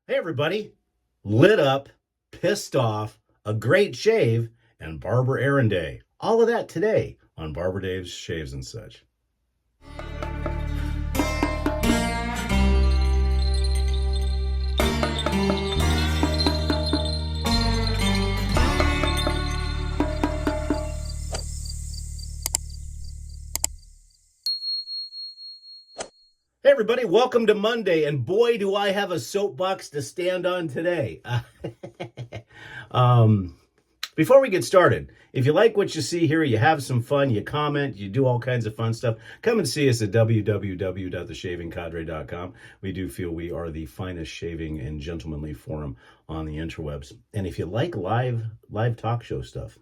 Hey, everybody. Lit up, pissed off, a great shave, and Barber Errand Day. All of that today on Barber Dave's Shaves and Such. Hey, everybody. Welcome to Monday. And boy, do I have a soapbox to stand on today. Before we get started, if you like what you see here, you have some fun, you comment, you do all kinds of fun stuff, come and see us at www.theshavingcadre.com. We do feel we are the finest shaving and gentlemanly forum on the interwebs. And if you like live talk show stuff,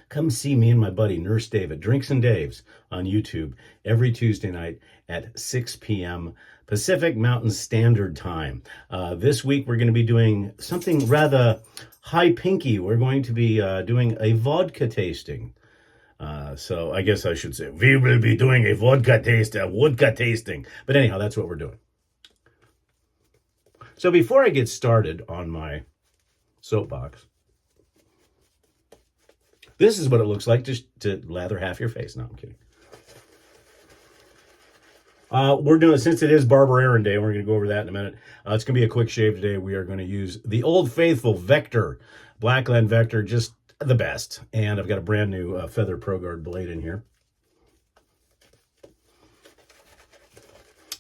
come see me and my buddy Nurse Dave at Drinks and Dave's on YouTube every Tuesday night at 6 p.m. Pacific Mountain Standard Time. This week we're going to be doing something rather high pinky. We're going to be doing a vodka tasting. So I guess I should say we will be doing a vodka tasting. But anyhow, that's what we're doing. So before I get started on my soapbox, this is what it looks like just to lather half your face. No, I'm kidding. We're doing, since it is Barber Errand Day, we're going to go over that in a minute. It's going to be a quick shave today. We are going to use the Old Faithful Vector, Blackland Vector, just the best. And I've got a brand new Feather Pro Guard blade in here.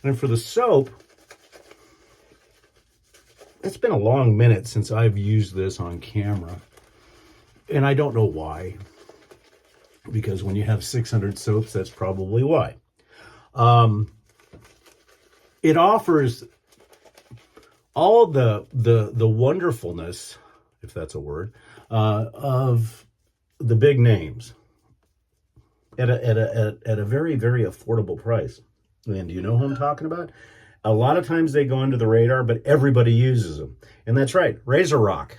And for the soap, it's been a long minute since I've used this on camera. And I don't know why, because when you have 600 soaps, that's probably why. It offers all the wonderfulness, if that's a word, of the big names at a very, very affordable price. And do you know who I'm talking about? A lot of times they go under the radar, but everybody uses them. And that's right, Razor Rock.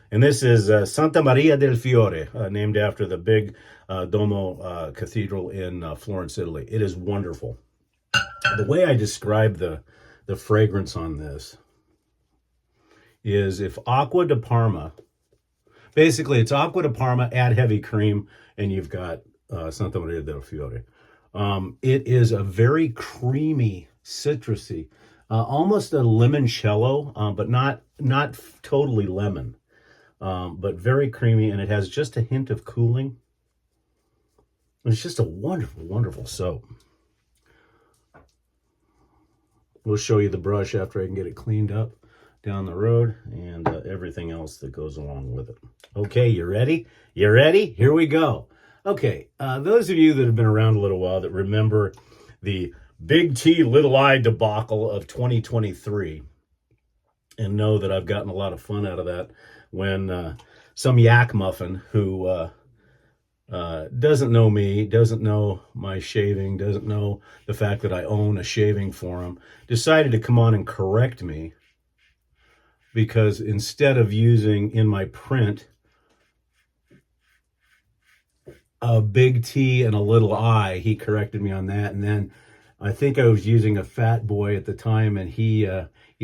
And this is Santa Maria del Fiore, named after the big Duomo Cathedral in Florence, Italy. It is wonderful. The way I describe the fragrance on this is if Acqua di Parma, basically it's Acqua di Parma, add heavy cream, and you've got Santa Maria del Fiore. It is a very creamy, citrusy, almost a limoncello, but not totally lemon. But very creamy, and it has just a hint of cooling. It's just a wonderful, wonderful soap. We'll show you the brush after I can get it cleaned up down the road and everything else that goes along with it. Okay, you ready? You ready? Here we go. Okay, those of you that have been around a little while that remember the Big T Little I debacle of 2023 and know that I've gotten a lot of fun out of that when some yak muffin who doesn't know me, doesn't know my shaving, doesn't know the fact that I own a shaving forum, decided to come on and correct me because instead of using in my print a big T and a little I, he corrected me on that. And then I think I was using a Fat Boy at the time, and he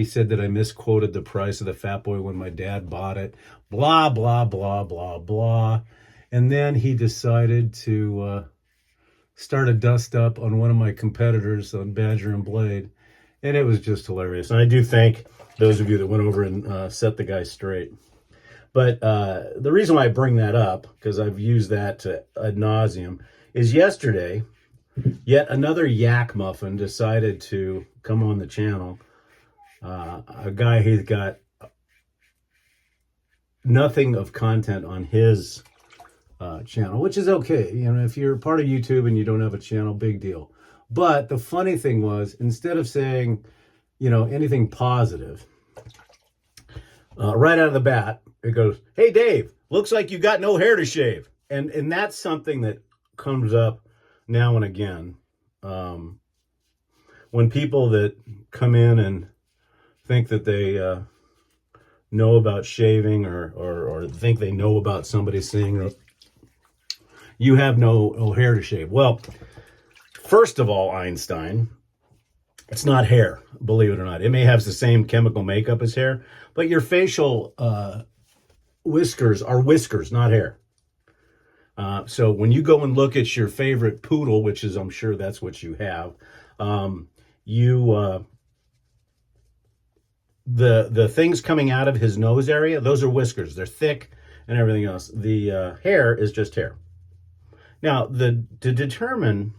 said that I misquoted the price of the Fat Boy when my dad bought it. Blah, blah, blah, blah, blah. And then he decided to start a dust up on one of my competitors on Badger and Blade. And it was just hilarious. And I do thank those of you that went over and set the guy straight. But the reason why I bring that up, because I've used that ad nauseum, is yesterday, yet another yak muffin decided to come on the channel. A guy who's got nothing of content on his channel, which is okay. You know, if you're part of YouTube and you don't have a channel, big deal. But the funny thing was, instead of saying, you know, anything positive, right out of the bat, it goes, "Hey, Dave, looks like you got no hair to shave." And that's something that comes up now and again. When people that come in and think that they know about shaving or think they know about somebody saying, "You have no hair to shave." Well, first of all, Einstein, It's not hair, believe it or not. It may have the same chemical makeup as hair, but your facial whiskers are whiskers, not hair. So when you go and look at your favorite poodle, which is, I'm sure that's what you have, you the things coming out of his nose area, those are whiskers. They're thick and everything else. The hair is just hair. Now, to determine,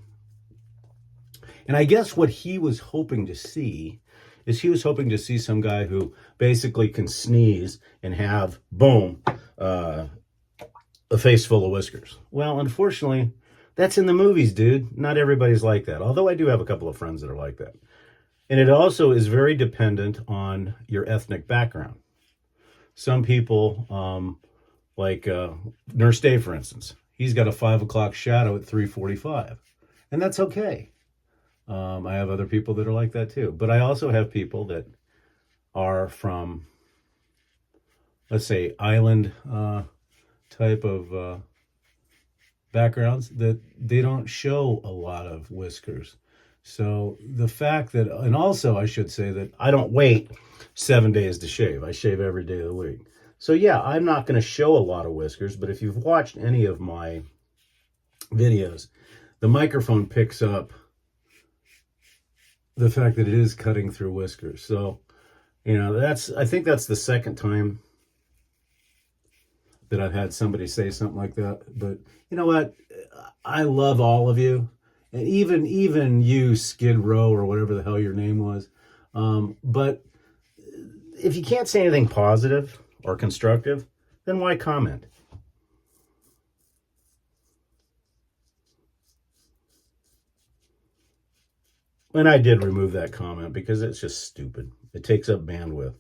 and I guess what he was hoping to see is he was hoping to see some guy who basically can sneeze and have, boom, a face full of whiskers. Well, unfortunately, that's in the movies, dude. Not everybody's like that. Although I do have a couple of friends that are like that. And it also is very dependent on your ethnic background. Some people, like Nurse Dave, for instance, he's got a 5 o'clock shadow at 3:45, and that's okay. I have other people that are like that too. But I also have people that are from, let's say, island type of backgrounds that they don't show a lot of whiskers. So the fact that, and also I should say that I don't wait 7 days to shave. I shave every day of the week. So yeah, I'm not going to show a lot of whiskers, but if you've watched any of my videos, the microphone picks up the fact that it is cutting through whiskers. So, I think that's the second time that I've had somebody say something like that. But you know what? I love all of you. And even you, Skid Row, or whatever the hell your name was. But if you can't say anything positive or constructive, then why comment? And I did remove that comment because it's just stupid. It takes up bandwidth.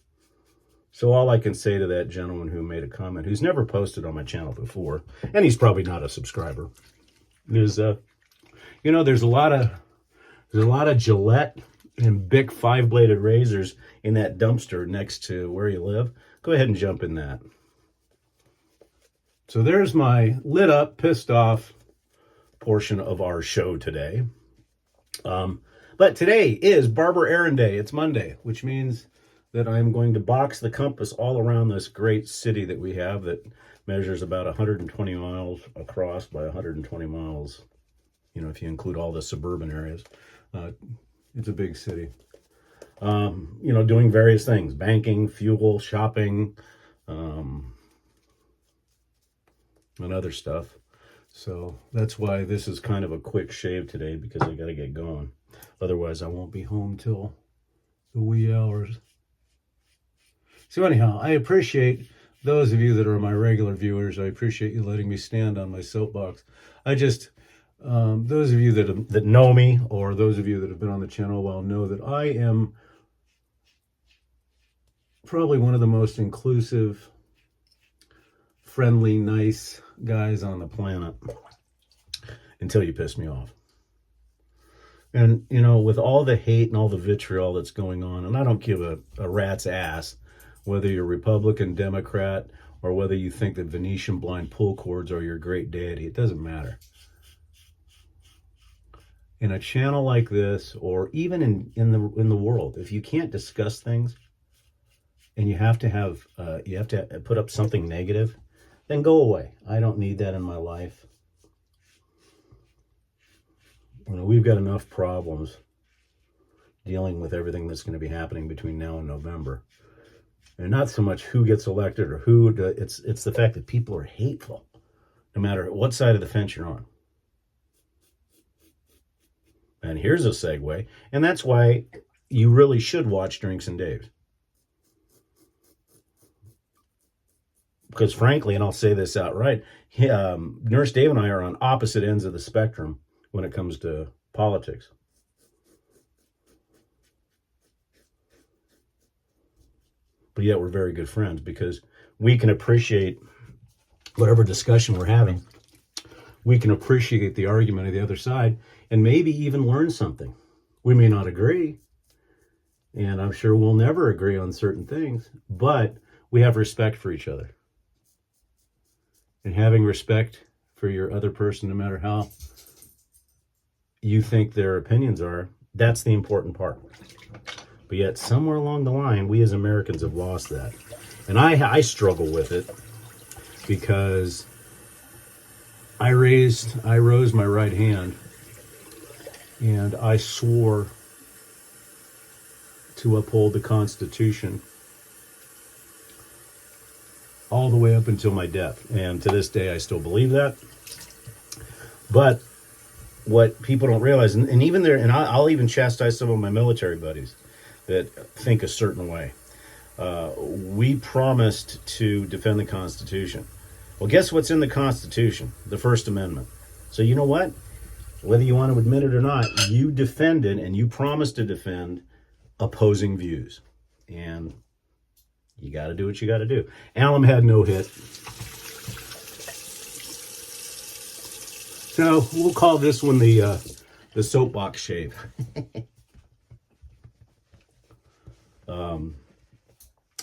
So all I can say to that gentleman who made a comment, who's never posted on my channel before, and he's probably not a subscriber, is there's a lot of Gillette and Bic 5-bladed razors in that dumpster next to where you live. Go ahead and jump in that. So there's my lit up, pissed off portion of our show today. But today is Barber Errand Day. It's Monday, which means that I'm going to box the compass all around this great city that we have that measures about 120 miles across by 120 miles, if you include all the suburban areas. It's a big city. Doing various things, banking, fuel, shopping, and other stuff. So that's why this is kind of a quick shave today, because I got to get going. Otherwise, I won't be home till the wee hours. So anyhow, I appreciate those of you that are my regular viewers. I appreciate you letting me stand on my soapbox. Those of you that know me, or those of you that have been on the channel a while, know that I am probably one of the most inclusive, friendly, nice guys on the planet, until you piss me off. And, with all the hate and all the vitriol that's going on, and I don't give a rat's ass whether you're Republican, Democrat, or whether you think that Venetian blind pull cords are your great deity. It doesn't matter. In a channel like this, or even in the world, if you can't discuss things and you have to put up something negative, then go away. I don't need that in my life. We've got enough problems dealing with everything that's going to be happening between now and November. And not so much who gets elected or it's the fact that people are hateful, no matter what side of the fence you're on. And here's a segue, and that's why you really should watch Drinks and Daves. Because frankly, and I'll say this outright, Nurse Dave and I are on opposite ends of the spectrum when it comes to politics. But yet we're very good friends, because we can appreciate whatever discussion we're having. We can appreciate the argument of the other side and maybe even learn something. We may not agree, and I'm sure we'll never agree on certain things, but we have respect for each other. And having respect for your other person, no matter how you think their opinions are, That's the important part. But yet, somewhere along the line, we as Americans have lost that. And I struggle with it because I rose my right hand and I swore to uphold the Constitution all the way up until my death. And to this day, I still believe that. But what people don't realize, and even there, and I'll even chastise some of my military buddies that think a certain way. We promised to defend the Constitution. Well, guess what's in the Constitution? The First Amendment. So you know what? Whether you want to admit it or not, you defended and you promised to defend opposing views. And you got to do what you got to do. Alum had no hit. So we'll call this one the soapbox shave.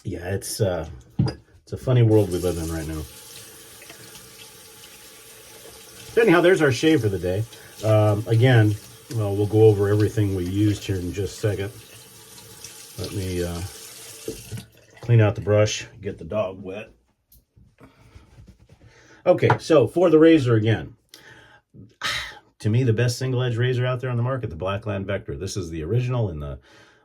Yeah, it's a funny world we live in right now. So anyhow, there's our shave for the day. Again, well, we'll go over everything we used here in just a second. Let me clean out the brush, get the dog wet. Okay, so for the razor again. To me, the best single-edge razor out there on the market, the Blackland Vector. This is the original in the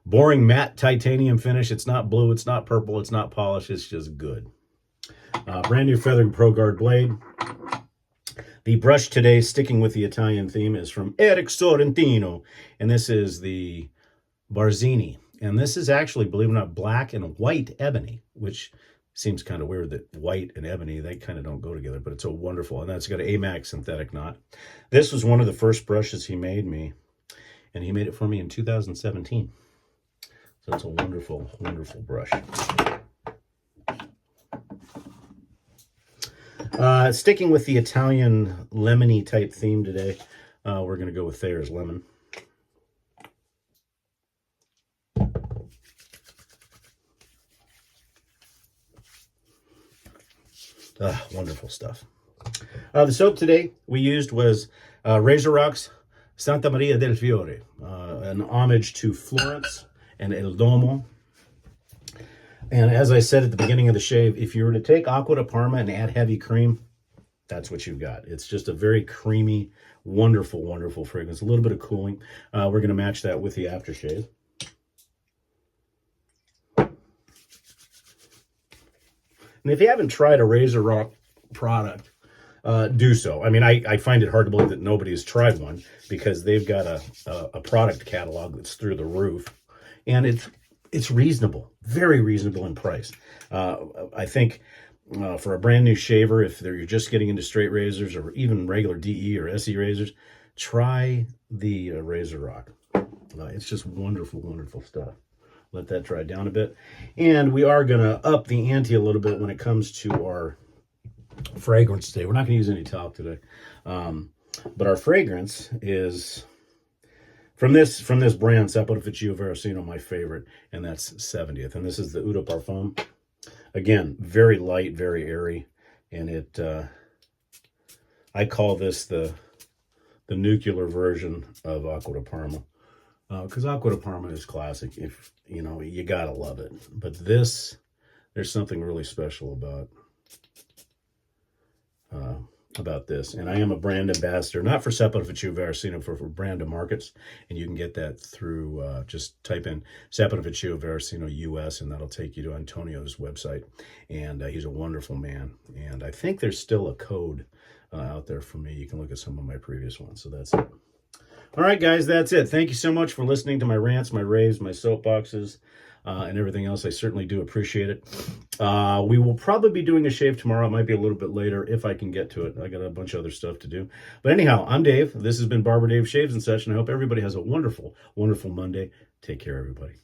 boring matte titanium finish. It's not blue, it's not purple, it's not polished, it's just good. Brand new Feathering Pro Guard blade. The brush today, sticking with the Italian theme, is from Eric Sorrentino, and this is the Barzini. And this is actually, believe it or not, black and white ebony, which seems kind of weird that white and ebony, they kind of don't go together, but it's a wonderful, and that's got an AMAX synthetic knot. This was one of the first brushes he made me, and he made it for me in 2017. So it's a wonderful, wonderful brush. Sticking with the Italian lemony type theme today, we're going to go with Thayer's Lemon. Wonderful stuff. The soap today we used was Razor Rocks Santa Maria del Fiore, an homage to Florence and El Domo. And as I said at the beginning of the shave, if you were to take Acqua di Parma and add heavy cream, that's what you've got. It's just a very creamy, wonderful, wonderful fragrance. A little bit of cooling. We're going to match that with the aftershave. And if you haven't tried a Razor Rock product, do so. I mean, I find it hard to believe that nobody has tried one because they've got a product catalog that's through the roof. And it's reasonable, very reasonable in price. I think for a brand new shaver, if you're just getting into straight razors or even regular DE or SE razors, try the Razor Rock. It's just wonderful, wonderful stuff. Let that dry down a bit. And we are going to up the ante a little bit when it comes to our fragrance today. We're not going to use any talc today. But our fragrance is from this brand, Sapore Ficcio Veracino, my favorite, and that's 70th. And this is the Eau de Parfum. Again, very light, very airy. And it, I call this the nuclear version of Acqua di Parma. Because Acqua di Parma is classic. If you know, you gotta love it. But this, there's something really special about this. And I am a brand ambassador, not for Sapore Ficcio Veracino, for brand of markets. And you can get that through, just type in Sapore Ficcio Veracino US, and that'll take you to Antonio's website. And he's a wonderful man. And I think there's still a code out there for me. You can look at some of my previous ones. So that's it. All right, guys, that's it. Thank you so much for listening to my rants, my raves, my soapboxes, and everything else. I certainly do appreciate it. We will probably be doing a shave tomorrow. It might be a little bit later if I can get to it. I got a bunch of other stuff to do. But anyhow, I'm Dave. This has been Barber Dave Shaves and such, and I hope everybody has a wonderful, wonderful Monday. Take care, everybody.